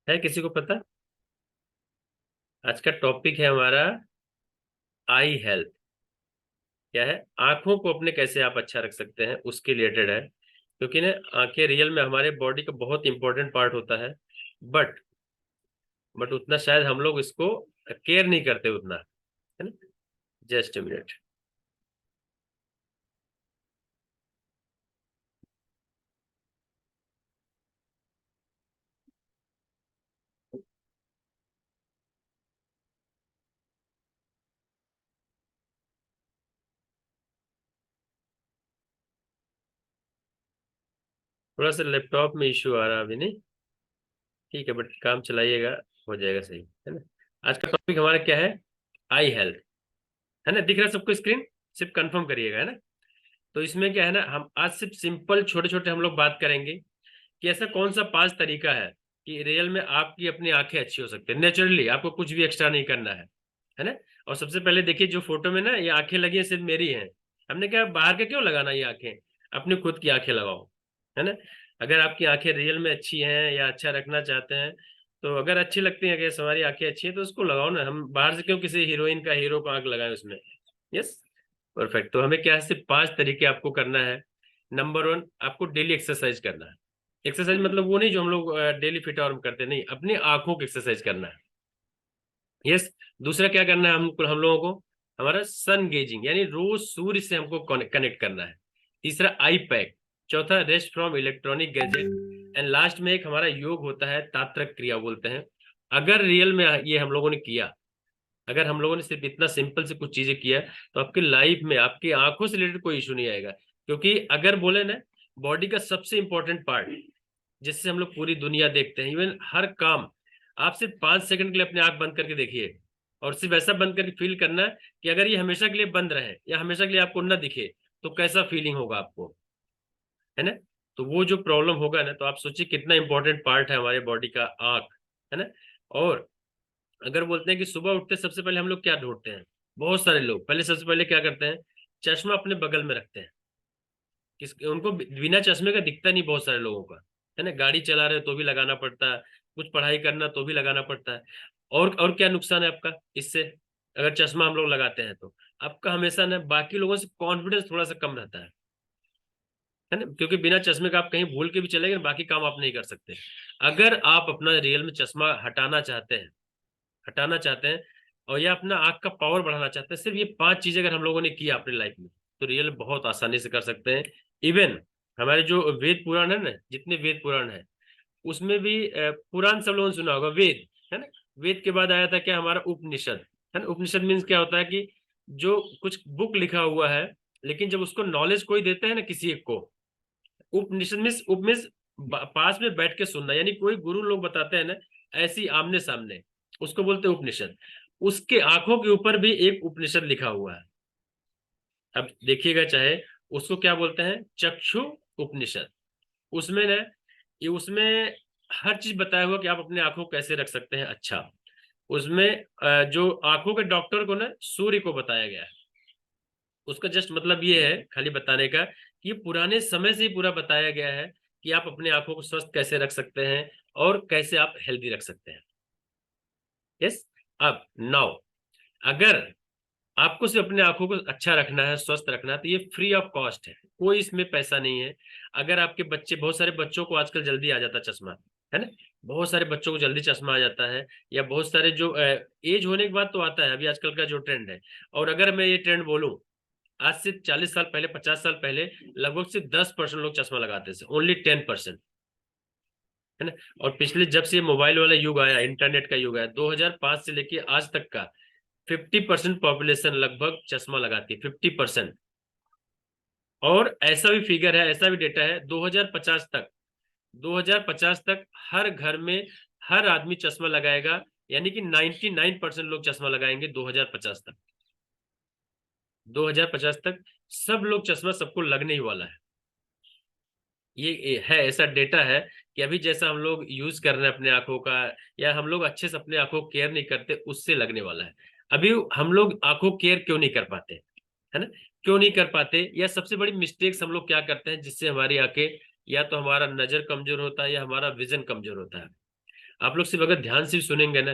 है किसी को पता? आज का टॉपिक है हमारा आई हेल्थ। क्या है? आंखों को अपने कैसे आप अच्छा रख सकते हैं उसके रिलेटेड है, क्योंकि ना आंखें रियल में हमारे बॉडी का बहुत इंपॉर्टेंट पार्ट होता है। बट बट उतना शायद हम लोग इसको केयर नहीं करते उतना, है ना। Just a minute. थोड़ा सा लैपटॉप में इश्यू आ रहा है अभी, नहीं। ठीक है, बट काम चलाइएगा, हो जाएगा सही, है ना। आज का टॉपिक हमारा क्या है? आई हेल्थ। है ना, दिख रहा है सबको स्क्रीन? सिर्फ कंफर्म करिएगा, है ना। तो इसमें क्या है ना, हम आज सिर्फ सिंपल छोटे छोटे हम लोग बात करेंगे कि ऐसा कौन सा 5 तरीका है कि रियल में आपकी अपनी आंखें अच्छी हो सकती है नेचुरली, आपको कुछ भी एक्स्ट्रा नहीं करना है ना। और सबसे पहले देखिए, जो फोटो में ना ये आंखें लगी है सिर्फ मेरी हैं। हमने क्या बाहर के क्यों लगाना ये आंखें, अपनी खुद की आंखें लगाओ, है ना। अगर आपकी आंखें रियल में अच्छी हैं या अच्छा रखना चाहते हैं, तो अगर अच्छी लगती है, अगर हमारी आंखें अच्छी हैं तो उसको लगाओ ना। हम बाहर से क्यों किसी हीरोइन का हीरो का आंख लगाए उसमें। Yes, perfect. तो हमें क्या है, सिर्फ 5 तरीके आपको करना है। नंबर 1, आपको डेली एक्सरसाइज करना है। एक्सरसाइज मतलब वो नहीं जो हम लोग डेली फिट और करते नहीं, अपनी आंखों की एक्सरसाइज करना है। यस। दूसरा क्या करना है हम लोगों को, हमारा सन गेजिंग, यानी रोज सूर्य से हमको कनेक्ट करना है। तीसरा आई पैक। चौथा rest from electronic gadget. And last में एक हमारा योग होता है, तात्रक क्रिया बोलते हैं। अगर रियल में ये हम लोगों ने किया, अगर हम लोगों ने सिर्फ इतना सिंपल से कुछ चीजें किया, तो आपकी लाइफ में आपकी आंखों से रिलेटेड कोई इशू नहीं आएगा। क्योंकि अगर बोले ना, बॉडी का सबसे इंपॉर्टेंट पार्ट जिससे हम लोग पूरी दुनिया देखते हैं, इवन हर काम, आप सिर्फ 5 सेकंड के लिए अपनी आंख बंद करके देखिए, और सिर्फ ऐसा बंद करके फील करना है कि अगर ये हमेशा के लिए बंद रहे या हमेशा के लिए आपको ना दिखे, तो कैसा फीलिंग होगा आपको, है ना। तो वो जो प्रॉब्लम होगा ना, तो आप सोचिए कितना इंपॉर्टेंट पार्ट है हमारे बॉडी का आंख, है ना। और अगर बोलते हैं कि सुबह उठते सबसे पहले हम लोग क्या ढूंढते हैं, बहुत सारे लोग पहले सबसे पहले क्या करते हैं, चश्मा अपने बगल में रखते हैं। उनको बिना चश्मे का दिखता नहीं बहुत सारे लोगों का, है ना। गाड़ी चला रहे तो भी लगाना पड़ता है, कुछ पढ़ाई करना तो भी लगाना पड़ता है। और क्या नुकसान है आपका इससे, अगर चश्मा हम लोग लगाते हैं तो आपका हमेशा ना बाकी लोगों से कॉन्फिडेंस थोड़ा सा कम रहता है ना। क्योंकि बिना चश्मे का आप कहीं भूल के भी चलेंगे, बाकी काम आप नहीं कर सकते। अगर आप अपना रियल में चश्मा हटाना चाहते हैं और या अपना आंख का पावर बढ़ाना चाहते हैं, सिर्फ ये 5 चीजें अगर हम लोगों ने किया अपनी लाइफ में, तो रियल बहुत आसानी से कर सकते हैं। इवन हमारे जो वेद पुराण है ना, जितने वेद पुराण है, उसमें भी पुराण सब लोगों ने सुना होगा, वेद, है ना। वेद के बाद आया था क्या, हमारा उपनिषद, है ना। उपनिषद मीन्स क्या होता है कि जो कुछ बुक लिखा हुआ है, लेकिन जब उसको नॉलेज कोई देता है ना किसी एक को, उपनिषद मीन्स उप मीन्स पास में बैठ के सुनना, यानी कोई गुरु लोग बताते हैं ना, ऐसी आमने सामने, उसको बोलते हैं उपनिषद। उसके आंखों के ऊपर भी एक उपनिषद लिखा हुआ है। अब देखिएगा, चाहे उसको क्या बोलते हैं, चक्षु उपनिषद। उसमें ना, ये उसमें हर चीज बताया हुआ कि आप अपने आंखों को कैसे रख सकते हैं अच्छा। उसमें जो आंखों के डॉक्टर को ना सूर्य को बताया गया है। उसका जस्ट मतलब ये है खाली बताने का कि ये पुराने समय से ही पूरा बताया गया है कि आप अपने आंखों को स्वस्थ कैसे रख सकते हैं और कैसे आप हेल्दी रख सकते हैं। यस। अब नाउ, अगर आपको सिर्फ अपने आंखों को अच्छा रखना है, स्वस्थ रखना है, तो ये फ्री ऑफ कॉस्ट है, कोई इसमें पैसा नहीं है। अगर आपके बच्चे, बहुत सारे बच्चों को आजकल जल्दी आ जाता है चश्मा, है ना। बहुत सारे बच्चों को जल्दी चश्मा आ जाता है, या बहुत सारे जो एज होने के बाद तो आता है, अभी आजकल का जो ट्रेंड है। और अगर मैं ये ट्रेंड बोलूं, आज से 40 साल पहले, 50 साल पहले, लगभग सिर्फ 10% लोग चश्मा लगाते थे, ओनली 10%, है ना। और पिछले जब से मोबाइल वाला युग आया, इंटरनेट का युग आया, 2005 से लेके आज तक का 50% पॉपुलेशन लगभग चश्मा लगाती है, 50%। और ऐसा भी फिगर है, ऐसा भी डेटा है, 2050 तक हर घर में हर आदमी चश्मा लगाएगा, यानी कि 99% लोग चश्मा लगाएंगे 2050 तक। 2050 तक सब लोग चश्मा, सबको लगने ही वाला है। ये है, ऐसा डेटा है कि अभी जैसा हम लोग यूज कर रहे हैं अपने आंखों का, या हम लोग अच्छे से अपने आंखों को केयर नहीं करते, उससे लगने वाला है। अभी हम लोग आंखों केयर क्यों नहीं कर पाते, है ना। क्यों नहीं कर पाते, या सबसे बड़ी मिस्टेक्स हम लोग क्या करते हैं जिससे हमारी आंखें, या तो हमारा नजर कमजोर होता है या हमारा विजन कमजोर होता है। आप लोग सिर्फ अगर ध्यान से सुनेंगे ना,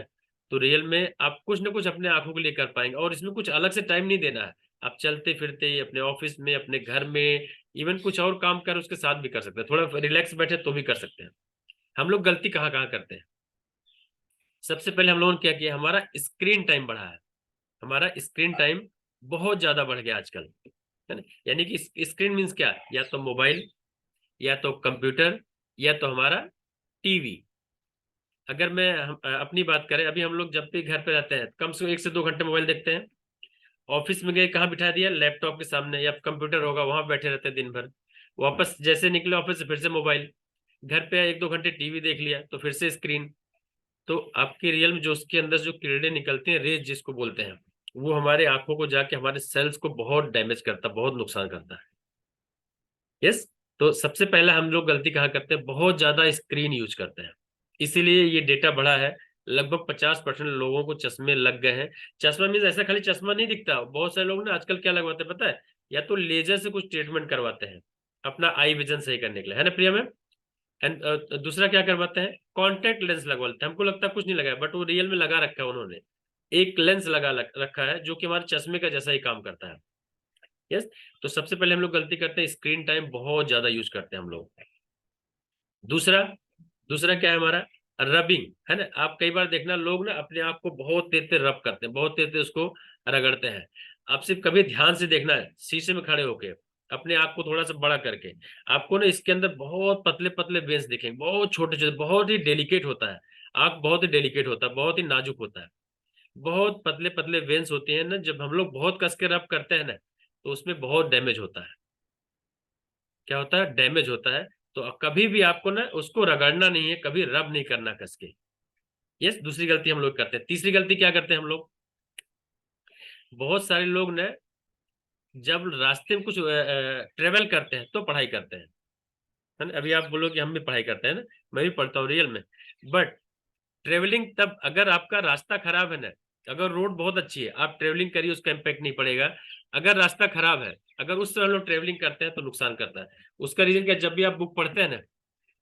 तो रियल में आप कुछ ना कुछ अपने आंखों के लिए कर पाएंगे। और इसमें कुछ अलग से टाइम नहीं देना है, आप चलते फिरते अपने ऑफिस में, अपने घर में, इवन कुछ और काम कर उसके साथ भी कर सकते हैं, थोड़ा रिलैक्स बैठे तो भी कर सकते हैं। हम लोग गलती कहाँ कहाँ करते हैं? सबसे पहले हम लोगों ने क्या किया, हमारा स्क्रीन टाइम बढ़ा है। हमारा स्क्रीन टाइम बहुत ज्यादा बढ़ गया आजकल, है ना। यानी कि स्क्रीन मीन्स क्या, या तो मोबाइल, या तो कंप्यूटर, या तो हमारा टीवी। अगर मैं अपनी बात करें, अभी हम लोग जब भी घर पे रहते हैं कम से कम 1 से 2 घंटे मोबाइल देखते हैं। ऑफिस में गए कहाँ बिठा दिया, लैपटॉप के सामने या कंप्यूटर होगा वहां बैठे रहते हैं दिन भर। वापस जैसे निकले ऑफिस से फिर से मोबाइल, घर पे आए 1-2 घंटे टीवी देख लिया तो फिर से स्क्रीन। तो आपके रियल में जो उसके अंदर जो किरणें निकलती हैं, रेज जिसको बोलते हैं, वो हमारे आंखों को जाके हमारे सेल्स को बहुत डैमेज करता है, बहुत नुकसान करता है। यस। तो सबसे पहला हम लोग गलती कहाँ करते हैं, बहुत ज्यादा स्क्रीन यूज करते हैं। इसीलिए ये डेटा बढ़ा है, लगभग 50% लोगों को चश्मे लग गए हैं। चश्मा मीन्स ऐसा खाली चश्मा नहीं दिखता, बहुत सारे लोग ना आजकल क्या लगवाते हैं पता है, या तो लेजर से कुछ ट्रीटमेंट करवाते हैं अपना आई विजन सही करने के लिए, है ना प्रिया मैम। एंड दूसरा क्या करवाते हैं, कॉन्टेक्ट लेंस लगवाते हैं। हमको लगता है कुछ नहीं लगा है, बट वो रियल में लगा रखा है उन्होंने। एक लेंस लगा रखा है जो कि हमारे चश्मे का जैसा ही काम करता है। यस। तो सबसे पहले हम लोग गलती करते हैं, स्क्रीन टाइम बहुत ज्यादा यूज करते हैं हम लोग। दूसरा दूसरा क्या है हमारा, रबिंग, है ना। आप कई बार देखना लोग ना अपने आप को बहुत तेज तेज रब करते हैं, बहुत तेज तेज उसको रगड़ते हैं। आप सिर्फ कभी ध्यान से देखना है, शीशे में खड़े होके अपने आप को थोड़ा सा बड़ा करके, आपको ना इसके अंदर बहुत पतले पतले वेंस दिखेंगे, बहुत छोटे छोटे, बहुत ही डेलिकेट होता है। आंख बहुत ही डेलिकेट होता है, बहुत ही नाजुक होता है। बहुत पतले पतले वेंस होते हैं ना, जब हम लोग बहुत कस के रब करते हैं ना, तो उसमें बहुत डैमेज होता है। क्या होता है, डैमेज होता है। तो कभी भी आपको ना उसको रगड़ना नहीं है, कभी रब नहीं करना कस के। यस। दूसरी गलती हम लोग करते हैं। तीसरी गलती क्या करते हैं हम लोग, बहुत सारे लोग ना जब रास्ते में कुछ ट्रेवल करते हैं तो पढ़ाई करते हैं, है ना। अभी आप बोलो कि हम भी पढ़ाई करते हैं ना, मैं भी पढ़ता हूँ रियल में। बट ट्रेवलिंग तब अगर आपका रास्ता खराब है ना, अगर रोड बहुत अच्छी है आप ट्रेवलिंग करिए, उसका इम्पैक्ट नहीं पड़ेगा। अगर रास्ता खराब है, अगर उस तरह लोग ट्रेवलिंग करते हैं तो नुकसान करता है। उसका रीजन क्या, जब भी आप बुक पढ़ते हैं ना,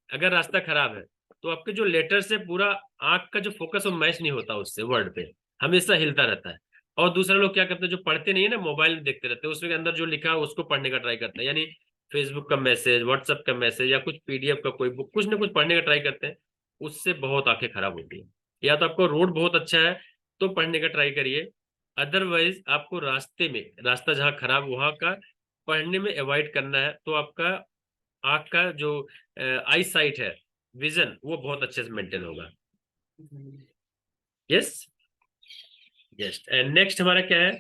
अगर रास्ता खराब है तो आपके जो लेटर से पूरा आंख का जो फोकस वो मैच नहीं होता उससे, वर्ड पे हमेशा हिलता रहता है। और दूसरे लोग क्या करते हैं, जो पढ़ते नहीं है ना, मोबाइल में देखते रहते हैं, उसके अंदर जो लिखा है उसको पढ़ने का ट्राई करते हैं। यानी फेसबुक का मैसेज, व्हाट्सएप का मैसेज, या कुछ पीडीएफ का कोई बुक, कुछ ना कुछ पढ़ने का ट्राई करते हैं। उससे बहुत आंखें खराब होती है। या तो आपको रोड बहुत अच्छा है तो पढ़ने का ट्राई करिए, अदरवाइज आपको रास्ते में, रास्ता जहाँ खराब वहां का पढ़ने में अवॉइड करना है, तो आपका आंख का जो आई साइट है, विजन, वो बहुत अच्छे से मेंटेन होगा। यस। यस। एंड नेक्स्ट हमारा क्या है,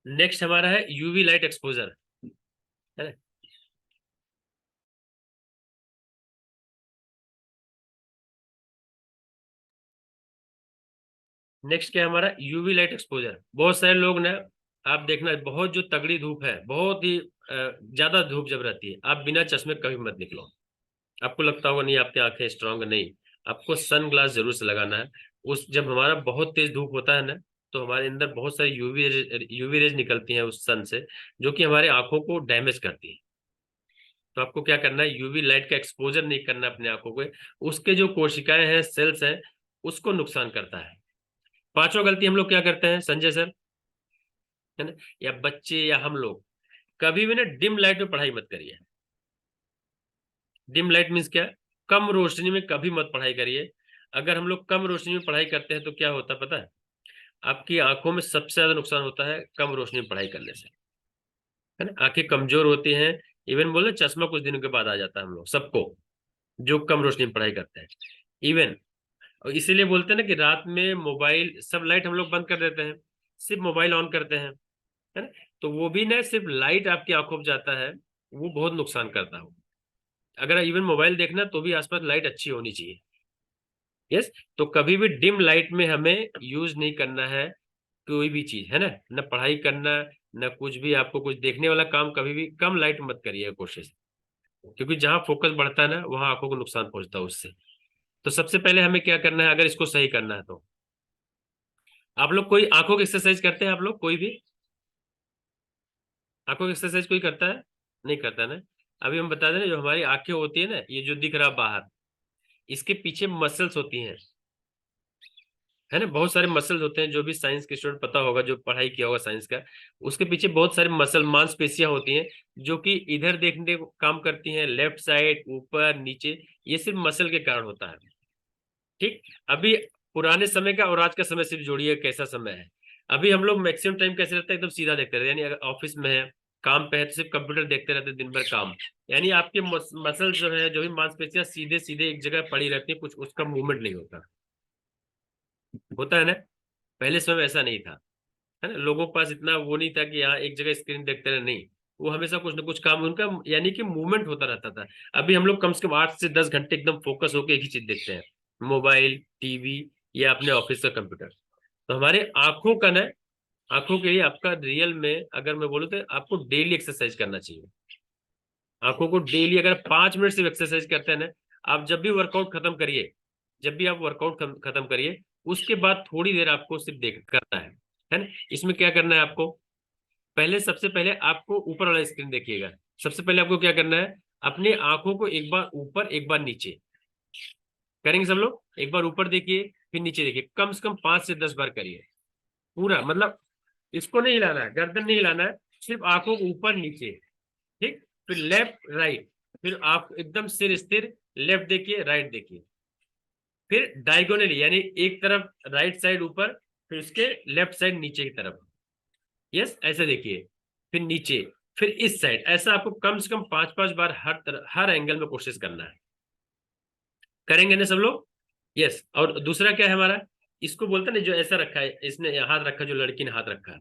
नेक्स्ट हमारा है यूवी लाइट एक्सपोजर, है ना। नेक्स्ट क्या है हमारा, यूवी लाइट एक्सपोजर। बहुत सारे लोग ना, आप देखना बहुत जो तगड़ी धूप है, बहुत ही ज्यादा धूप जब रहती है, आप बिना चश्मे कभी मत निकलो। आपको लगता होगा नहीं आपकी आंखें स्ट्रांग नहीं, आपको सन ग्लास जरूर से लगाना है। उस जब हमारा बहुत तेज धूप होता है ना, तो हमारे अंदर बहुत सारी यूवी रेज निकलती हैं उस सन से, जो कि हमारे आंखों को डैमेज करती है। तो आपको क्या करना है, यूवी लाइट का एक्सपोजर नहीं करना अपने आंखों को। उसके जो कोशिकाएं हैं, सेल्स हैं, उसको नुकसान करता है। पांचवा गलती हम लोग क्या करते हैं संजय सर, है ना, या बच्चे या हम लोग, कभी भी ना डिम लाइट में पढ़ाई मत करिए। डिम लाइट मीन्स क्या, कम रोशनी में कभी मत पढ़ाई करिए। अगर हम लोग कम रोशनी में पढ़ाई करते हैं तो क्या होता है पता है, आपकी आंखों में सबसे ज्यादा नुकसान होता है कम रोशनी में पढ़ाई करने से, है ना। आंखें कमजोर होती हैं, इवन बोले चश्मा कुछ दिनों के बाद आ जाता है हम लोग सबको, जो कम रोशनी में पढ़ाई करते हैं। इवन और इसीलिए बोलते हैं ना कि रात में मोबाइल, सब लाइट हम लोग बंद कर देते हैं, सिर्फ मोबाइल ऑन करते हैं, है ना। तो वो भी ना सिर्फ लाइट आपकी आंखों में जाता है, वो बहुत नुकसान करता है। अगर इवन मोबाइल देखना तो भी आसपास लाइट अच्छी होनी चाहिए। यस। तो कभी भी डिम लाइट में हमें यूज नहीं करना है कोई भी चीज, है ना। न पढ़ाई करना, न कुछ भी, आपको कुछ देखने वाला काम कभी भी कम लाइट मत करिए कोशिश। क्योंकि जहां फोकस बढ़ता है ना, वहां आंखों को नुकसान पहुंचता है उससे। तो सबसे पहले हमें क्या करना है, अगर इसको सही करना है तो, आप लोग कोई आंखों की एक्सरसाइज करते हैं, आप लोग कोई भी आंखों की एक्सरसाइज कोई करता है? नहीं करता ना। अभी हम बता दें ना, जो हमारी आंखें होती है ना, ये जो दिख रहा बाहर, इसके पीछे मसल्स होती हैं, है ना, बहुत सारे मसल्स होते हैं। जो भी साइंस के स्टूडेंट पता होगा, जो पढ़ाई किया होगा साइंस का, उसके पीछे बहुत सारे मसल मांसपेशियां होती हैं, जो कि इधर देखने को काम करती हैं, लेफ्ट साइड, ऊपर, नीचे। ये सिर्फ मसल के कारण होता है। ठीक। अभी पुराने समय का और आज का समय सिर्फ जोड़िए, कैसा समय है। अभी हम लोग मैक्सिमम टाइम कैसे रहते हैं, एकदम सीधा देखते रहते हैं। यानी अगर ऑफिस में है, काम पे है, तो सिर्फ कंप्यूटर देखते रहते हैं दिन भर काम। यानी आपके मसल जो है, जो भी मांसपेशियां सीधे सीधे एक जगह पड़ी रहती है, कुछ उसका मूवमेंट नहीं होता। होता है ना। पहले समय ऐसा नहीं था, है ना। लोगों के पास इतना वो नहीं था कि यहाँ एक जगह स्क्रीन देखते रहे, नहीं। वो हमेशा कुछ ना कुछ काम उनका, यानी कि मूवमेंट होता रहता था। अभी हम लोग कम से कम 8 से 10 घंटे एकदम फोकस होकर एक ही चीज देखते हैं, मोबाइल, टीवी या अपने ऑफिस का कंप्यूटर। तो हमारे आंखों का ना, आंखों के लिए आपका रियल में अगर मैं बोलूँ तो आपको डेली एक्सरसाइज करना चाहिए। आंखों को डेली अगर 5 मिनट से एक्सरसाइज करते हैं ना, आप जब भी वर्कआउट खत्म करिए, जब भी आप वर्कआउट खत्म करिए, उसके बाद थोड़ी देर आपको सिर्फ देख करना है ना। इसमें क्या करना है आपको, पहले सबसे पहले आपको ऊपर वाला स्क्रीन देखिएगा। सबसे पहले आपको क्या करना है, अपने आंखों को एक बार ऊपर एक बार नीचे करेंगे सब लोग। एक बार ऊपर देखिए, फिर नीचे देखिए, कम से कम 5 से 10 बार करिए। पूरा मतलब इसको नहीं हिलाना है, गर्दन नहीं हिलाना है, सिर्फ आंखों को ऊपर नीचे। ठीक। फिर लेफ्ट राइट, फिर आप एकदम सिर स्थिर, लेफ्ट देखिए, राइट देखिए। फिर डायगोनली, यानी एक तरफ राइट साइड ऊपर, फिर उसके लेफ्ट साइड नीचे की तरफ। यस, ऐसे देखिए। फिर नीचे, फिर इस साइड, ऐसा आपको कम से कम 5 5 बार हर तरह, हर एंगल में कोशिश करना है। करेंगे ना सब लोग। यस। और दूसरा क्या है हमारा, इसको बोलते हैं ना, जो ऐसा रखा है, इसने हाथ रखा, जो लड़की ने हाथ रखा है,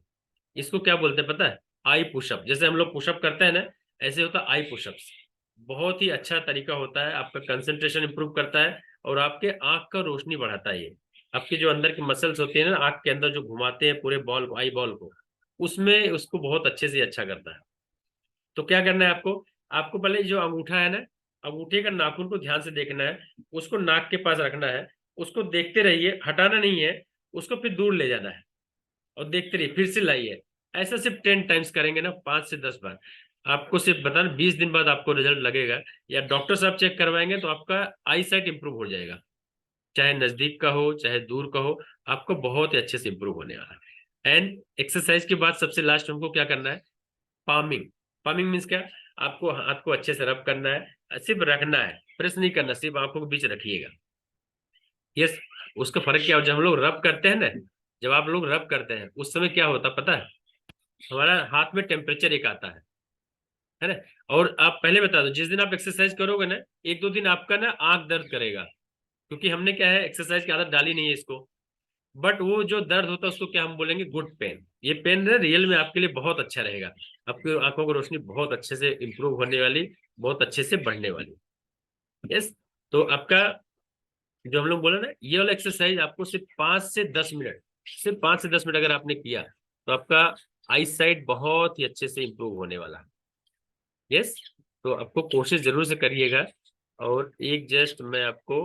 इसको क्या बोलते हैं पता है, आई पुशअप। जैसे हम लोग पुशअप करते हैं ना, ऐसे होता है आई पुशअप्स। बहुत ही अच्छा तरीका होता है, आपका कंसंट्रेशन इंप्रूव करता है, और आपके आंख का रोशनी बढ़ाता है ये। आपके जो अंदर की मसल्स होती है ना, आंख के अंदर जो घुमाते हैं पूरे बॉल को, आई बॉल को, उसमें उसको बहुत अच्छे से अच्छा करता है। तो क्या करना है आपको, आपको पहले जो अंगूठा है ना, अंगूठे का नाखून को ध्यान से देखना है, उसको नाक के पास रखना है, उसको देखते रहिए, हटाना नहीं है, उसको फिर दूर ले जाना है, और देखते रहिए, फिर से लाइए। ऐसा सिर्फ 10 टाइम्स करेंगे ना, 5 से 10 बार, आपको सिर्फ बताना 20 दिन बाद आपको रिजल्ट लगेगा। या डॉक्टर साहब चेक करवाएंगे तो आपका आई साइट इंप्रूव हो जाएगा, चाहे नजदीक का हो चाहे दूर का हो, आपको बहुत ही अच्छे से इंप्रूव होने वाला है। एंड एक्सरसाइज के बाद सबसे लास्ट हमको क्या करना है, पामिंग। पामिंग मीन्स क्या, आपको हाथ को अच्छे से रब करना है, सिर्फ रखना है, प्रेस नहीं करना, सिर्फ आंखों के बीच रखिएगा। यस। उसका फर्क क्या हो, जब हम लोग रब करते हैं ना, जब आप लोग रब करते हैं उस समय क्या होता है पता है, हमारा हाथ में टेम्परेचर एक आता है ना। और आप पहले बता दो, जिस दिन आप एक्सरसाइज करोगे ना, 1 2 दिन आपका ना आंख दर्द करेगा, क्योंकि हमने क्या है, एक्सरसाइज की आदत डाली नहीं है इसको। बट वो जो दर्द होता है उसको क्या हम बोलेंगे, गुड पेन। ये पेन ना रियल में आपके लिए बहुत अच्छा रहेगा, आपकी आंखों की रोशनी बहुत अच्छे से इंप्रूव होने वाली, बहुत अच्छे से बढ़ने वाली। यस। तो आपका जो हम लोग बोले ना, ये वाला एक्सरसाइज आपको सिर्फ 5 से 10 मिनट, सिर्फ 5 से 10 मिनट अगर आपने किया, तो आपका आई साइट बहुत ही अच्छे से इंप्रूव होने वाला है। यस। तो आपको कोशिश जरूर से करिएगा। और एक जस्ट मैं आपको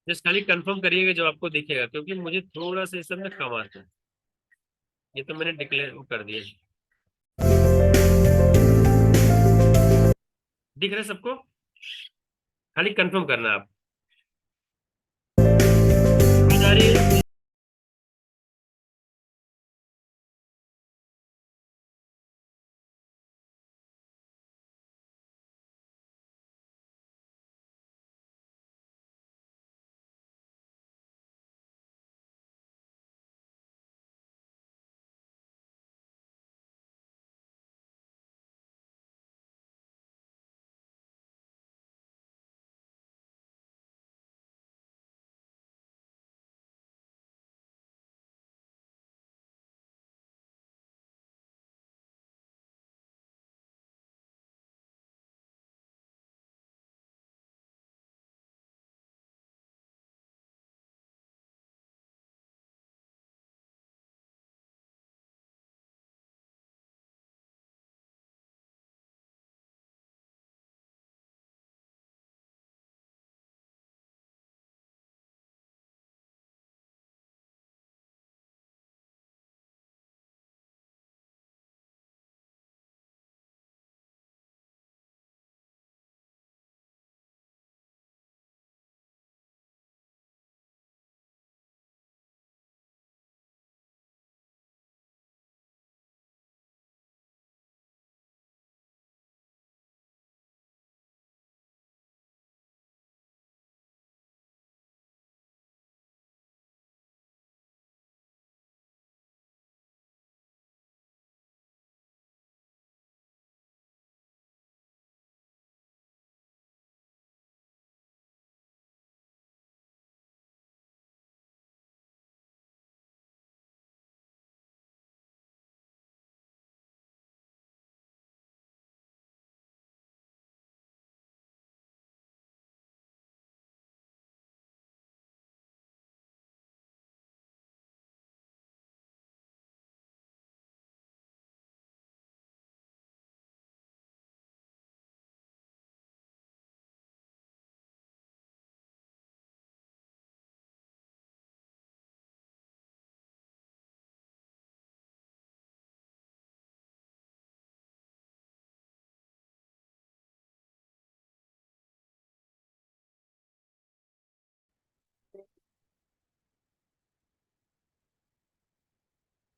जस्ट खाली कंफर्म करिएगा जब आपको दिखेगा, क्योंकि मुझे थोड़ा सा इस सब में कम आता है। ये तो मैंने डिक्लेयर कर दिया। दिख रहा है सबको, खाली कंफर्म करना आप। आवाज आ रही है।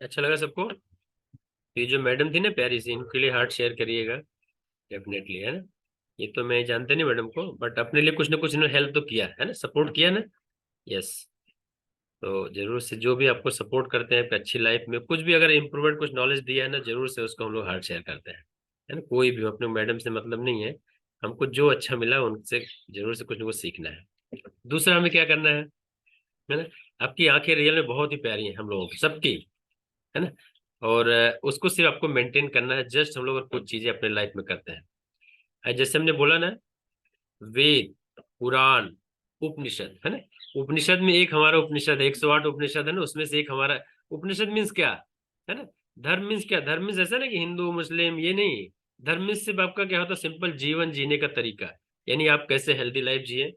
अच्छा लगा सबको? ये जो मैडम थी ना प्यारी सी, इनके लिए हार्ट शेयर करिएगा डेफिनेटली, है ना। ये तो मैं जानते नहीं मैडम को, बट अपने लिए कुछ ना कुछ इन्होंने हेल्प तो किया है ना, सपोर्ट किया ना। यस। तो जरूर से जो भी आपको सपोर्ट करते हैं आपकी अच्छी लाइफ में, कुछ भी अगर इम्प्रूवमेंट कुछ नॉलेज दिया है ना, जरूर से उसको हम लोग हार्ट शेयर करते हैं, है ना। कोई भी अपने मैडम से मतलब नहीं है, हमको जो अच्छा मिला उनसे जरूर से कुछ ना कुछ सीखना है। दूसरा हमें क्या करना है ना। आपकी आंखें रियल में बहुत ही प्यारी हैं हम लोगों की सबकी, है ना। और उसको सिर्फ आपको मेंटेन करना है, जस्ट हम लोग अगर कुछ चीजें अपने लाइफ में करते हैं। जैसे हमने बोला ना, वेद, पुराण, उपनिषद, है ना। उपनिषद में एक हमारा उपनिषद है, 108 उपनिषद है ना, उसमें से एक हमारा उपनिषद मीन्स क्या, है ना। धर्म मीन्स क्या, धर्म मीन्स ऐसा ना कि हिंदू मुस्लिम, ये नहीं। धर्म मीन्स सिर्फ आपका क्या होता है, सिंपल जीवन जीने का तरीका। यानी आप कैसे हेल्दी लाइफ जिए,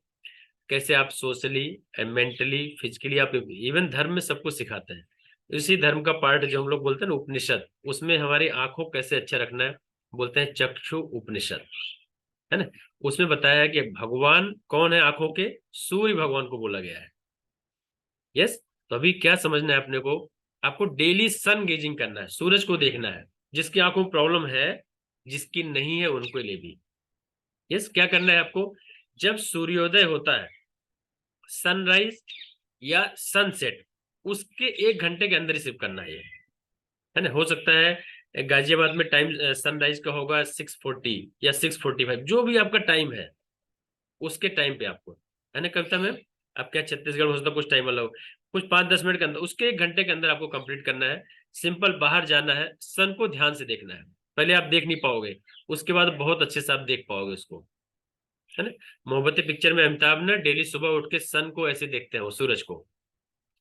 कैसे आप सोशली, मेंटली, फिजिकली, आप इवन धर्म में सबको सिखाते हैं। इसी धर्म का पार्ट जो हम लोग बोलते हैं ना उपनिषद, उसमें हमारी आंखों को कैसे अच्छा रखना है, बोलते हैं चक्षु उपनिषद, है ना। उसमें बताया है कि भगवान कौन है आंखों के, सूर्य भगवान को बोला गया है। यस। तो अभी क्या समझना है अपने को, आपको डेली सन गेजिंग करना है, सूरज को देखना है। जिसकी आंखों में प्रॉब्लम है, जिसकी नहीं है उनको लिए भी। यस, क्या करना है आपको, जब सूर्योदय होता है, सनराइज या सनसेट, उसके 1 घंटे के अंदर ही सिर्फ करना है ना। हो सकता है गाजियाबाद में टाइम सनराइज का होगा 6:40 या 6:45, जो भी आपका टाइम है उसके टाइम पे आपको, है ना कविता मैम। आप क्या छत्तीसगढ़ में हो सकता है कुछ टाइम अलग हो, कुछ 5-10 मिनट के अंदर, उसके 1 घंटे के अंदर आपको कंप्लीट करना है। सिंपल बाहर जाना है, सन को ध्यान से देखना है। पहले आप देख नहीं पाओगे, उसके बाद बहुत अच्छे से आप देख पाओगे उसको, है ना। मोहब्बतें पिक्चर में अमिताभ ना डेली सुबह उठ के सन को ऐसे देखते हैं, वो सूरज को,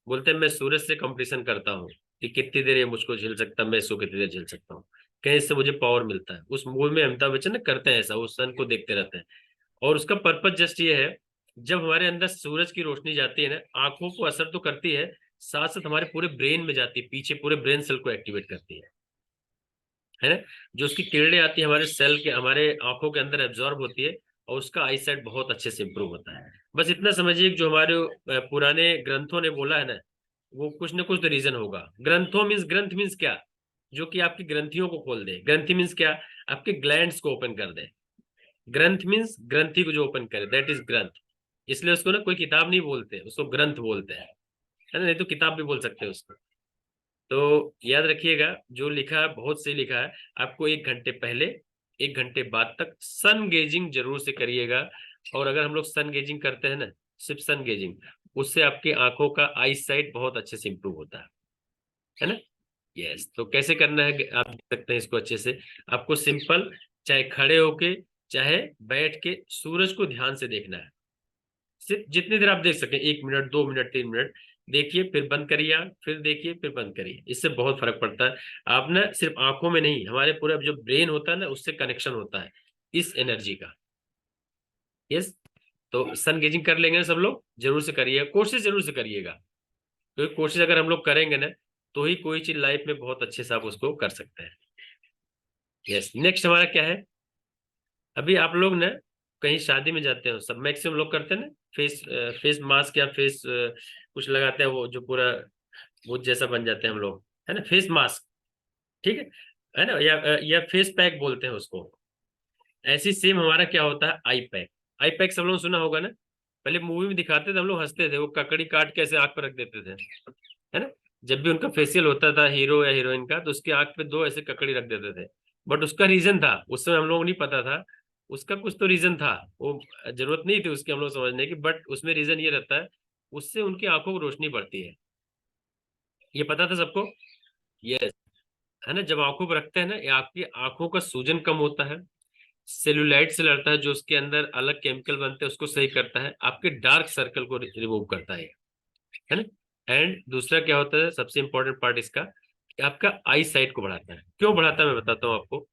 बोलते हैं मैं सूरज से कंपटीशन करता हूँ कि कितनी देर ये मुझको झेल सकता है, मैं इसको कितनी देर झेल सकता हूँ, कहीं इससे मुझे पावर मिलता है। उस मूवी में अमिताभ बच्चन ना करते हैं ऐसा, वो सन को देखते रहते हैं। और उसका पर्पज जस्ट ये है, जब हमारे अंदर सूरज की रोशनी जाती है ना, आंखों को असर तो करती है, साथ साथ हमारे पूरे ब्रेन में जाती है, पीछे पूरे ब्रेन सेल को एक्टिवेट करती है ना। जो उसकी किरणें आती है हमारे सेल के, हमारे आंखों के अंदर एब्जॉर्ब होती है, और उसका आई साइट बहुत अच्छे से इंप्रूव होता है। बस इतना समझिए कि जो हमारे पुराने ग्रंथों ने बोला है ना, वो कुछ ना कुछ तो रीजन होगा। ग्रंथों मीन्स, ग्रंथ मीन्स क्या, जो कि आपकी ग्रंथियों को खोल दे। ग्रंथि मीन्स क्या, आपके ग्लैंड्स को ओपन कर दे। ग्रंथ मीन्स ग्रंथि को जो ओपन करे, दैट इज ग्रंथ। इसलिए उसको ना कोई किताब नहीं बोलते, उसको ग्रंथ बोलते हैं, है ना। नहीं तो किताब भी बोल सकते हैं उसको। तो याद रखिएगा, जो लिखा है बहुत सही लिखा है। आपको 1 घंटे पहले, 1 घंटे बाद तक सन गेजिंग जरूर से करिएगा। और अगर हम लोग सन गेजिंग करते हैं ना, सिर्फ सन गेजिंग, उससे आपकी आंखों का आई साइट बहुत अच्छे से इंप्रूव होता है ना। यस। तो कैसे करना है आप देख सकते हैं इसको अच्छे से। आपको सिंपल, चाहे खड़े होके चाहे बैठ के, सूरज को ध्यान से देखना है। सिर्फ जितनी देर आप देख सकें, 1 मिनट, 2 मिनट, 3 मिनट देखिए, फिर बंद करिए आंख, फिर देखिए, फिर बंद करिए। इससे बहुत फर्क पड़ता है। आप ना सिर्फ आंखों में नहीं, हमारे पूरे जो ब्रेन होता है ना, उससे कनेक्शन होता है इस एनर्जी का। यस। तो सन गेजिंग कर लेंगे ना सब लोग, जरूर से करिए, कोशिश जरूर से करिएगा। क्योंकि कोशिश अगर हम लोग करेंगे ना, तो ही कोई चीज लाइफ में बहुत अच्छे से आप उसको कर सकते हैं। यस। नेक्स्ट हमारा क्या है, अभी आप लोग ना कहीं शादी में जाते हो, सब मैक्सिमम लोग करते हैं ना, फेस फेस मास्क या फेस कुछ लगाते हैं, वो जो पूरा भूत जैसा बन जाते हैं हम लोग, है ना, फेस मास्क। ठीक है ना, या फेस पैक बोलते हैं उसको। ऐसी सेम हमारा क्या होता है, आई पैक। आई पैक सब लोग सुना होगा ना। पहले मूवी में दिखाते थे, हम लोग हंसते थे, वो ककड़ी काट के ऐसे आंख पर रख देते थे, है ना। जब भी उनका फेशियल होता था हीरो या हीरोइन का, तो उसकी आंख पे 2 ऐसे ककड़ी रख देते थे। बट उसका रीजन था, उस समय हम लोग नहीं पता था, उसका कुछ तो रीजन था। वो जरूरत नहीं थी उसकी हम लोग समझने की, बट उसमें रीजन ये रहता है, उससे उनकी आंखों को रोशनी बढ़ती है। ये पता था सबको? यस। है ना, जब आंखों पर रखते हैं ना, ये आपकी आंखों का सूजन कम होता है, सेलुलाइट से लड़ता है, जो उसके अंदर अलग केमिकल बनते हैं उसको सही करता है, आपके डार्क सर्कल को रिमूव करता है ना। एंड दूसरा क्या होता है, सबसे इंपॉर्टेंट पार्ट इसका, कि आपका आई साइट को बढ़ाता है। क्यों बढ़ाता है मैं बताता हूँ आपको।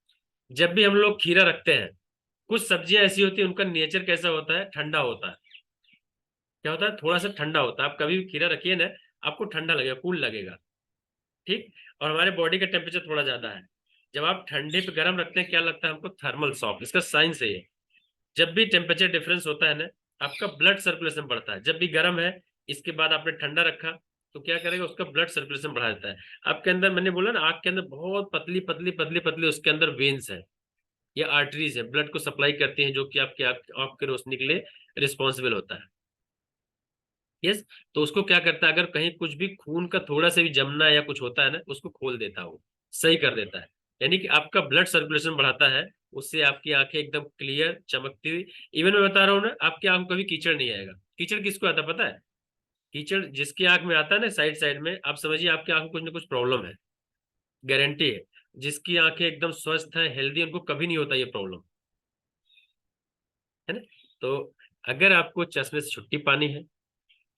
जब भी हम लोग खीरा रखते हैं, कुछ सब्जियां ऐसी होती है उनका नेचर कैसा होता है, ठंडा होता है। क्या होता है, थोड़ा सा ठंडा होता है। आप कभी भी खीरा रखिए ना, आपको ठंडा लगेगा, कूल लगेगा। ठीक। और हमारे बॉडी का टेम्परेचर थोड़ा ज्यादा है, जब आप ठंडे पे गर्म रखते हैं, क्या लगता है हमको, थर्मल शॉक। इसका साइंस है ये। जब भी टेम्परेचर डिफरेंस होता है ना, आपका ब्लड सर्कुलेशन बढ़ता है। जब भी गर्म है, इसके बाद आपने ठंडा रखा, तो क्या करेगा, उसका ब्लड सर्कुलेशन बढ़ा देता है। आपके अंदर मैंने बोला ना, आंख के अंदर बहुत पतली पतली पतली पतली उसके अंदर वेन्स है या आर्टरीज है, ब्लड को सप्लाई करती हैं, जो कि आपके आंख की रोशनी के लिए रिस्पॉन्सिबल होता है। यस। तो उसको क्या करता है, अगर कहीं कुछ भी खून का थोड़ा सा भी जमना या कुछ होता है ना, उसको खोल देता है, वो सही कर देता है। यानी कि आपका ब्लड सर्कुलेशन बढ़ाता है, उससे आपकी आंखें एकदम क्लियर चमकती हुई। इवन मैं बता रहा हूँ ना, आपकी आंख में कभी कीचड़ नहीं आएगा। कीचड़ किसको आता है पता है? कीचड़ जिसकी आंख में आता है ना, साइड साइड में, आप समझिए आपकी आंख में कुछ ना कुछ प्रॉब्लम है, गारंटी है। जिसकी आंखें एकदम स्वस्थ है, हेल्दी, उनको कभी नहीं होता ये प्रॉब्लम, है ना। तो अगर आपको चश्मे से छुट्टी पानी है,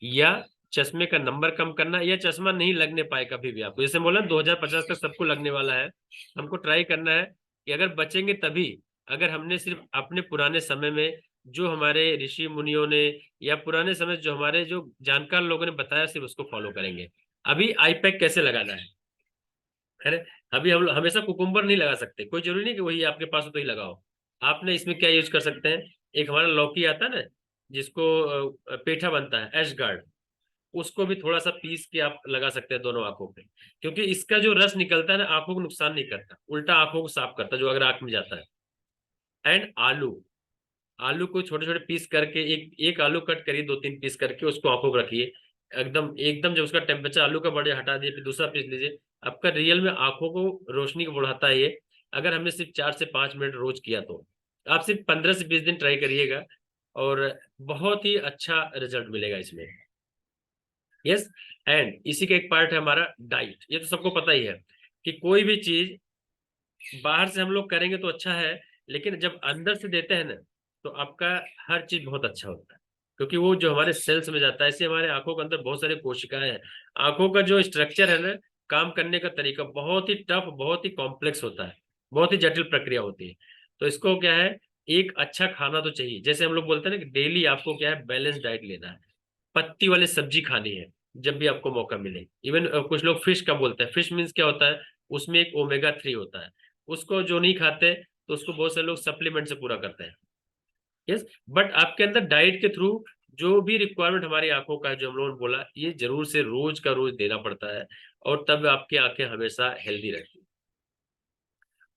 या चश्मे का नंबर कम करना, या चश्मा नहीं लगने पाए कभी भी आपको, जैसे बोला 2050 तक सबको लगने वाला है, हमको ट्राई करना है कि अगर बचेंगे तभी, अगर हमने सिर्फ अपने पुराने समय में जो हमारे ऋषि मुनियों ने, या पुराने समय जो हमारे जो जानकार लोगों ने बताया, सिर्फ उसको फॉलो करेंगे। अभी आई पैक कैसे लगाना है ना। अभी हम लोग हमेशा कुकुम्बर नहीं लगा सकते, कोई जरूरी नहीं कि वही आपके पास हो तो ही लगाओ। आपने इसमें क्या यूज कर सकते हैं, एक हमारा लौकी आता है ना, जिसको पेठा बनता है, एश गार्ड, उसको भी थोड़ा सा पीस के आप लगा सकते हैं दोनों आंखों पे। क्योंकि इसका जो रस निकलता है ना, आंखों को नुकसान नहीं करता, उल्टा आंखों को साफ करता है, जो अगर आंख में जाता है। एंड आलू, आलू को छोटे छोटे पीस करके, एक एक आलू कट करिए, दो तीन पीस करके उसको आंखों को रखिए। एकदम एकदम जब उसका टेम्परेचर आलू का बढ़े, हटा दिए, फिर दूसरा पीस लीजिए। आपका रियल में आंखों को रोशनी को बढ़ाता है ये। अगर हमने सिर्फ 4 से 5 मिनट रोज किया, तो आप सिर्फ 15 से 20 दिन ट्राई करिएगा, और बहुत ही अच्छा रिजल्ट मिलेगा इसमें। यस। एंड इसी का एक पार्ट है हमारा डाइट। ये तो सबको पता ही है कि कोई भी चीज बाहर से हम लोग करेंगे तो अच्छा है, लेकिन जब अंदर से देते हैं ना, तो आपका हर चीज बहुत अच्छा होता है। क्योंकि वो जो हमारे सेल्स में जाता है, ऐसे हमारे आंखों के अंदर बहुत सारी कोशिकाएं हैं। आंखों का जो स्ट्रक्चर है ना, काम करने का तरीका बहुत ही टफ, बहुत ही कॉम्प्लेक्स होता है, बहुत ही जटिल प्रक्रिया होती है। तो इसको क्या है, एक अच्छा खाना तो चाहिए। जैसे हम लोग बोलते हैं ना कि डेली आपको क्या है, बैलेंस डाइट लेना है, पत्ती वाली सब्जी खानी है जब भी आपको मौका मिले। इवन कुछ लोग फिश का बोलते हैं। फिश मीन्स क्या होता है, उसमें एक ओमेगा 3 होता है, उसको जो नहीं खाते तो उसको बहुत सारे लोग सप्लीमेंट से पूरा करते हैं। यस। बट आपके अंदर डाइट के थ्रू जो भी रिक्वायरमेंट हमारी आंखों का है, जो हम लोगों ने बोला, ये जरूर से रोज का रोज देना पड़ता है, और तब आपकी आंखें हमेशा हेल्दी रहती है।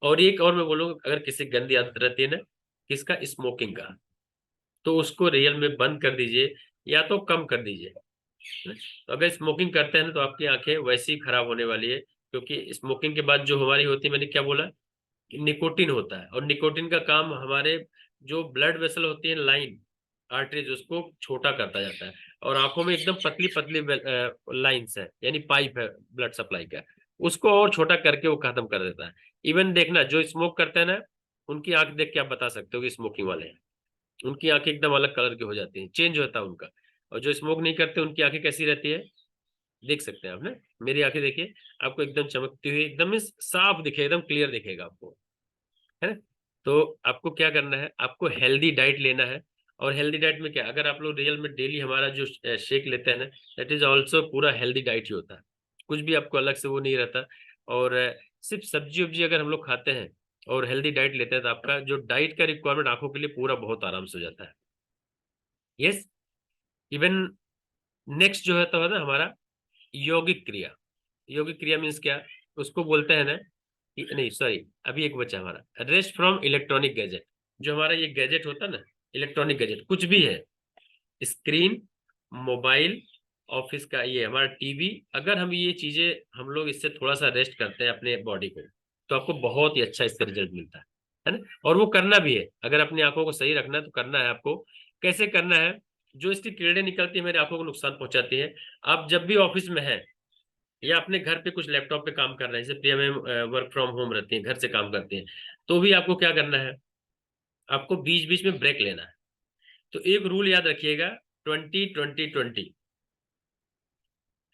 और एक और मैं बोलूंगा, अगर किसी गंदी आदत रहती है ना, किसका, स्मोकिंग का, तो उसको रियल में बंद कर दीजिए, या तो कम कर दीजिए। तो अगर स्मोकिंग करते हैं ना, तो आपकी आंखें वैसे ही खराब होने वाली है। क्योंकि स्मोकिंग के बाद जो हमारी होती है, मैंने क्या बोला, निकोटिन होता है, और निकोटिन का काम हमारे जो ब्लड वेसल होती है, लाइन, आर्टरीज, उसको छोटा करता जाता है। और आंखों में एकदम पतली पतली लाइंस है, यानी पाइप है ब्लड सप्लाई का, उसको और छोटा करके वो खत्म कर देता है। इवन देखना, जो स्मोक करते हैं ना, उनकी आंख देख के आप बता सकते हो कि स्मोकिंग वाले हैं। उनकी आंखें एकदम अलग कलर की हो जाती हैं, चेंज होता है उनका। और जो स्मोक नहीं करते, उनकी आंखें कैसी रहती है, देख सकते हैं आप ना। मेरी आंखें देखिए, आपको एकदम चमकती हुई, एकदम ही साफ दिखे, एकदम क्लियर दिखेगा आपको, है ना। तो आपको क्या करना है, आपको हेल्दी डाइट लेना है। और हेल्दी डाइट में क्या, अगर आप लोग रियल में डेली हमारा जो शेक लेते हैं ना, दैट इज ऑल्सो पूरा हेल्दी डाइट ही होता है। कुछ भी आपको अलग से वो नहीं रहता। और सिर्फ सब्जी उब्जी अगर हम लोग खाते हैं और हेल्दी डाइट लेते हैं, तो आपका जो डाइट का रिक्वायरमेंट आंखों के लिए पूरा बहुत आराम से हो जाता है। यस। इवन नेक्स्ट जो है तो है ना हमारा यौगिक क्रिया। यौगिक क्रिया मीन्स क्या, उसको बोलते हैं ना नहीं सॉरी, अभी एक बचा हमारा, रेस्ट फ्रॉम इलेक्ट्रॉनिक गैजेट। जो हमारा ये गैजेट होता है ना, इलेक्ट्रॉनिक गैजेट कुछ भी है, स्क्रीन, मोबाइल, ऑफिस का ये हमारा टीवी, अगर हम ये चीजें हम लोग इससे थोड़ा सा रेस्ट करते हैं अपने बॉडी को, तो आपको बहुत ही अच्छा इसका रिजल्ट मिलता है ना। और वो करना भी है, अगर अपनी आंखों को सही रखना है तो करना है आपको। कैसे करना है, जो इसकी किरणें निकलती है मेरी आंखों को नुकसान पहुंचाती है। आप जब भी ऑफिस में है, या अपने घर पे कुछ लैपटॉप पे काम कर रहे हैं, जैसे प्रिया में वर्क फ्रॉम होम रहती है, घर से काम करती हैं, तो भी आपको क्या करना है, आपको बीच बीच में ब्रेक लेना है। तो एक रूल याद रखिएगा, 20-20-20,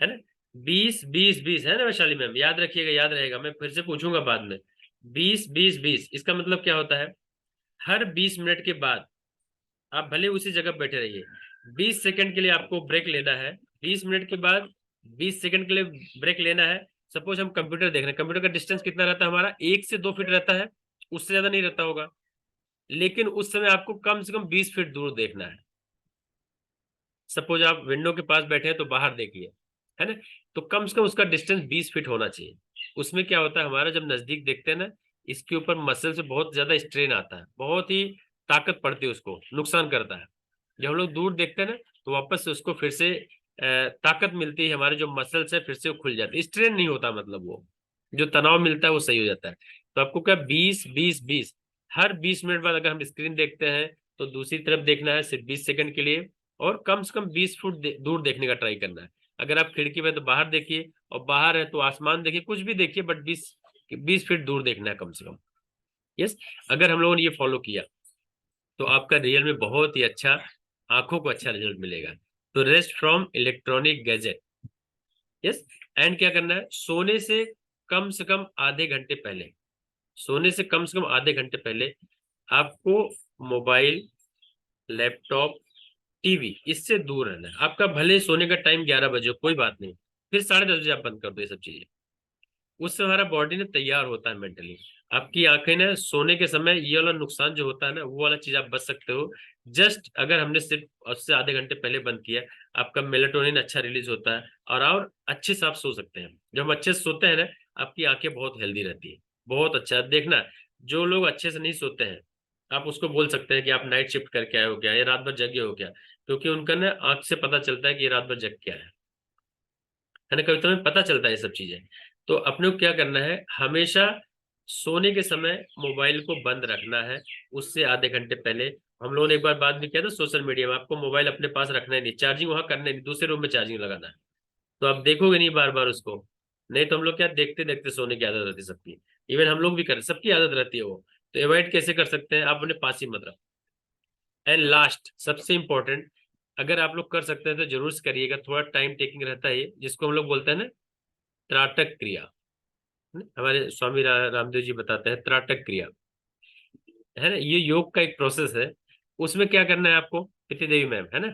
है ना। 20-20-20 है ना वैशाली मैम, याद रखिएगा, याद रहेगा, मैं फिर से पूछूंगा बाद में। 20-20-20 इसका मतलब क्या होता है, हर 20 मिनट के बाद आप भले उसी जगह बैठे रहिए, 20 सेकंड के लिए आपको ब्रेक लेना है। 20 मिनट के बाद 20 सेकंड के लिए ब्रेक लेना है। सपोज हम कंप्यूटर देख रहे हैं, कंप्यूटर का डिस्टेंस कितना रहता है हमारा, 1 से 2 फीट रहता है, उससे ज्यादा नहीं रहता होगा। लेकिन उस समय आपको कम से कम 20 फीट दूर देखना है। सपोज आप विंडो के पास बैठे हैं, तो बाहर देखिए, है ना। तो कम से कम उसका डिस्टेंस 20 फीट होना चाहिए। उसमें क्या होता है, हमारा जब नजदीक देखते हैं ना, इसके ऊपर मसल से बहुत ज्यादा स्ट्रेन आता है, बहुत ही ताकत पड़ती है, उसको नुकसान करता है। जब हम लोग दूर देखते हैं ना, तो वापस से उसको फिर से ताकत मिलती है, हमारे जो मसल्स है फिर से वो खुल जाते हैं, स्ट्रेन नहीं होता, मतलब वो जो तनाव मिलता है वो सही हो जाता है। तो आपको क्या 20 20 20, हर 20 मिनट बाद अगर हम स्क्रीन देखते हैं तो दूसरी तरफ देखना है सिर्फ 20 सेकंड के लिए, और कम से कम 20 फुट दूर देखने का ट्राई करना है। अगर आप खिड़की में तो बाहर देखिए, और बाहर है तो आसमान देखिए, कुछ भी देखिए, बट 20 20 फीट दूर देखना है कम से कम। यस, अगर हम लोगों ने ये फॉलो किया तो आपका रियल में बहुत ही अच्छा, आंखों को अच्छा रिजल्ट मिलेगा। तो rest from electronic gadget. Yes, and क्या करना है, से कम आधे घंटे पहले, सोने से कम आधे घंटे पहले आपको मोबाइल, लैपटॉप, टीवी इससे दूर रहना है। आपका भले सोने का टाइम 11 बजे हो, कोई बात नहीं, फिर 10:30 बजे आप बंद कर दो ये सब चीजें। उससे हमारा बॉडी ना तैयार होता है मेंटली। आपकी आंखें ना सोने के समय ये वाला नुकसान जो होता है ना, वो वाला चीज आप बच सकते हो। जस्ट अगर हमने सिर्फ उससे आधे घंटे पहले बंद किया, आपका मेलेटोनिन अच्छा रिलीज होता है, और अच्छे से आप सो सकते हैं। जब हम अच्छे से सोते हैं ना, आपकी आंखें बहुत हेल्दी रहती है। बहुत अच्छा देखना, जो लोग अच्छे से नहीं सोते हैं, आप उसको बोल सकते हैं कि आप नाइट शिफ्ट करके आए हो क्या, या रात भर जगे हो क्या, क्योंकि उनका ना आंख से पता चलता है कि ये रात भर जग क्या है ना, कविता में पता चलता है ये सब चीजें। तो अपने को क्या करना है, हमेशा सोने के समय मोबाइल को बंद रखना है। उससे आधे घंटे पहले, हम लोगों ने एक बार बात भी किया था सोशल मीडिया में, आपको मोबाइल अपने पास रखना ही नहीं, चार्जिंग वहां करना नहीं, दूसरे रूम में चार्जिंग लगाना है। तो आप देखोगे नहीं बार बार उसको, नहीं तो हम लोग क्या देखते देखते सोने की आदत रहती है सबकी। इवन हम लोग भी करते, सबकी आदत रहती है वो। तो अवॉइड कैसे कर सकते हैं, आप अपने पास ही मत रखो। एंड लास्ट सबसे इंपॉर्टेंट, अगर आप लोग कर सकते हैं तो जरूर से करिएगा, थोड़ा टाइम टेकिंग रहता है ये, जिसको हम लोग बोलते हैं ना त्राटक क्रिया। हमारे स्वामी रामदेव जी बताते हैं त्राटक क्रिया, है ना, ये योग का एक प्रोसेस है। उसमें क्या करना है आपको, प्रीति देवी मैम, है ना,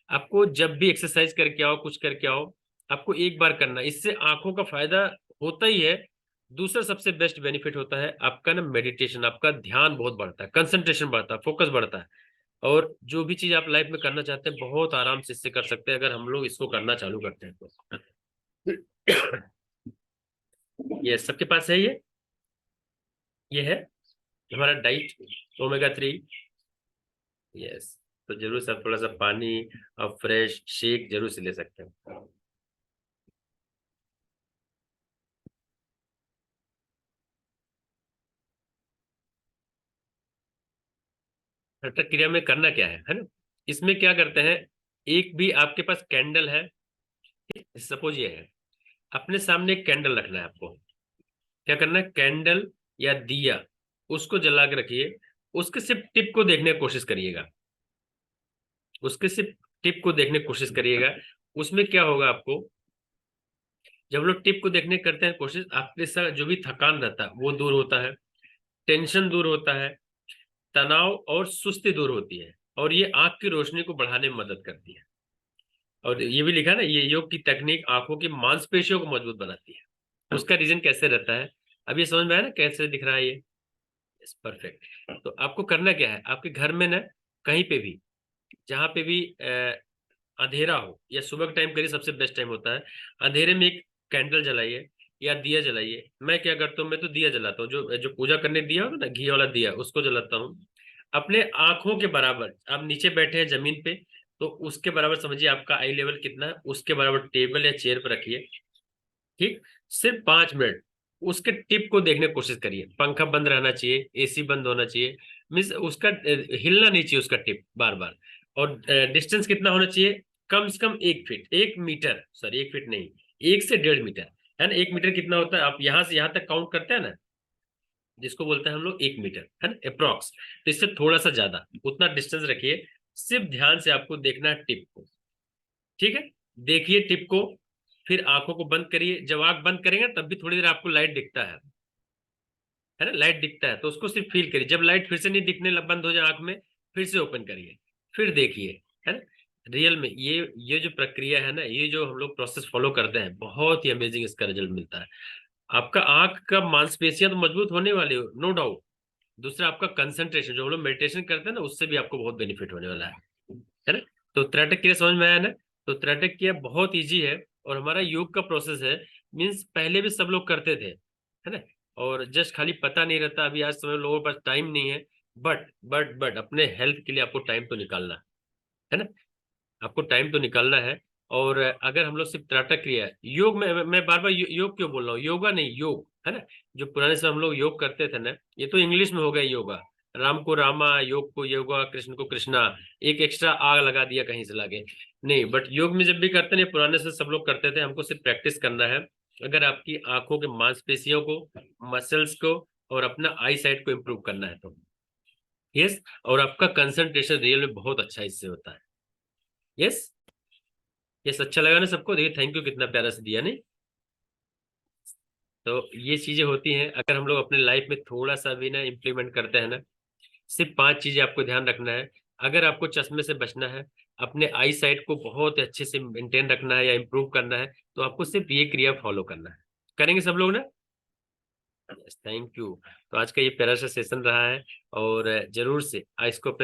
आपको जब भी एक्सरसाइज करके आओ, कुछ करके आओ, आपको एक बार करना है। इससे आंखों का फायदा होता ही है। दूसरा सबसे बेस्ट बेनिफिट होता है आपका ना मेडिटेशन, आपका ध्यान बहुत बढ़ता है, कंसंट्रेशन बढ़ता है, फोकस बढ़ता है, और जो भी चीज आप लाइफ में करना चाहते हैं बहुत आराम से इससे कर सकते हैं, अगर हम लोग इसको करना चालू करते हैं तो। ये सबके पास है ये है हमारा डाइट, ओमेगा 3। यस, तो जरूर से आप थोड़ा सा पानी और फ्रेश शेक जरूर से ले सकते हैं। त्रटक क्रिया में करना क्या है ना, इसमें क्या करते हैं, एक भी आपके पास कैंडल है, सपोज ये है, अपने सामने एक कैंडल रखना है आपको। क्या करना है, कैंडल या दिया उसको जला के रखिए, उसके सिर्फ टिप को देखने की कोशिश करिएगा, उसके सिर्फ टिप को देखने की कोशिश करिएगा। उसमें क्या होगा आपको, जब लोग टिप को देखने की करते हैं कोशिश, आपके साथ जो भी थकान रहता है वो दूर होता है, टेंशन दूर होता है, तनाव और सुस्ती दूर होती है, और ये आंख की रोशनी को बढ़ाने में मदद करती है। और ये भी लिखा ना, ये योग की तकनीक आंखों की मांसपेशियों को मजबूत बनाती है। उसका रीजन कैसे रहता है, अब ये समझ में आया ना कैसे दिख रहा है ये, परफेक्ट। तो आपको करना क्या है, आपके घर में ना कहीं पे भी, जहां पे भी अंधेरा हो, या सुबह के टाइम करिए, सबसे बेस्ट टाइम होता है। अंधेरे में एक कैंडल जलाइए या दिया जलाइए। मैं क्या करता हूँ, मैं तो दिया जलाता हूँ, जो जो पूजा करने दिया होगा ना, घी वाला दिया, उसको जलाता हूँ। अपने आंखों के बराबर, आप नीचे बैठे हैं जमीन पे, तो उसके बराबर समझिए आपका आई लेवल कितना है, उसके बराबर टेबल या चेयर पर रखिए। ठीक, सिर्फ 5 मिनट उसके टिप को देखने की कोशिश करिए। पंखा बंद रहना चाहिए, एसी बंद होना चाहिए, मीन्स उसका हिलना नहीं चाहिए उसका टिप बार बार। और डिस्टेंस कितना होना चाहिए, कम से कम 1 फीट, 1 मीटर, सॉरी 1 फीट नहीं, 1 से 1.5 मीटर, है ना। 1 मीटर कितना होता है, आप यहाँ से यहाँ तक काउंट करते हैं ना, जिसको बोलते हैं हम लोग 1 मीटर, है ना, अप्रोक्स। तो इससे थोड़ा सा ज्यादा उतना डिस्टेंस रखिए। सिर्फ ध्यान से आपको देखना है टिप को। ठीक है, देखिए टिप को, फिर आंखों को बंद करिए। जब आंख बंद करेंगे तब भी थोड़ी देर आपको लाइट दिखता है ना, लाइट दिखता है तो उसको सिर्फ फील करिए। जब लाइट फिर से नहीं दिखने लग बंद हो जाए आंख में, फिर से ओपन करिए, फिर देखिए, है ना। रियल में ये जो प्रक्रिया है ना, ये जो हम लोग प्रोसेस फॉलो करते हैं, बहुत ही अमेजिंग इसका रिजल्ट मिलता है। आपका आंख का मांसपेशियां तो मजबूत होने वाली हो, नो डाउट। दूसरा आपका कंसंट्रेशन, जो हम लोग मेडिटेशन करते हैं ना, उससे भी आपको बहुत बेनिफिट होने वाला है ना। तो त्रैटक क्रिया समझ में आया ना। तो त्रैटक क्रिया बहुत ईजी है, और हमारा योग का प्रोसेस है, मीन्स पहले भी सब लोग करते थे, है ना, और जस्ट खाली पता नहीं रहता। अभी आज समय लोगों के पास टाइम नहीं है, बट अपने हेल्थ के लिए आपको टाइम तो निकालना है ना, आपको टाइम तो निकालना है। और अगर हम लोग सिर्फ त्राटक क्रिया योग में, मैं बार बार योग क्यों बोल रहा हूँ, योगा नहीं योग, है ना, जो पुराने समय हम लोग योग करते थे ना, ये तो इंग्लिश में हो गया योगा, राम को रामा, योग को योगा, कृष्ण को कृष्णा, एक एक्स्ट्रा आग लगा दिया कहीं से लाके, नहीं। बट योग में जब भी करते नहीं, पुराने से सब लोग करते थे, हमको सिर्फ प्रैक्टिस करना है। अगर आपकी आंखों के मांसपेशियों को, मसल्स को और अपना आई साइट को इम्प्रूव करना है तो यस, और आपका कंसंट्रेशन रियल में बहुत अच्छा इससे होता है। यस, यस, अच्छा लगा ना सबको? देखिए थैंक यू, कितना प्यारा से दिया नहीं। तो ये चीजें होती हैं, अगर हम लोग अपने लाइफ में थोड़ा सा भी ना इम्प्लीमेंट करते हैं ना, सिर्फ 5 चीजें आपको ध्यान रखना है। अगर आपको चश्मे से बचना है, अपने आई साइट को बहुत अच्छे से मेंटेन रखना है या इम्प्रूव करना है, तो आपको सिर्फ ये क्रिया फॉलो करना है। करेंगे सब लोग ना? Thank you. तो आज का ये प्यारा सा सेशन रहा है, और जरूर से इसको अपने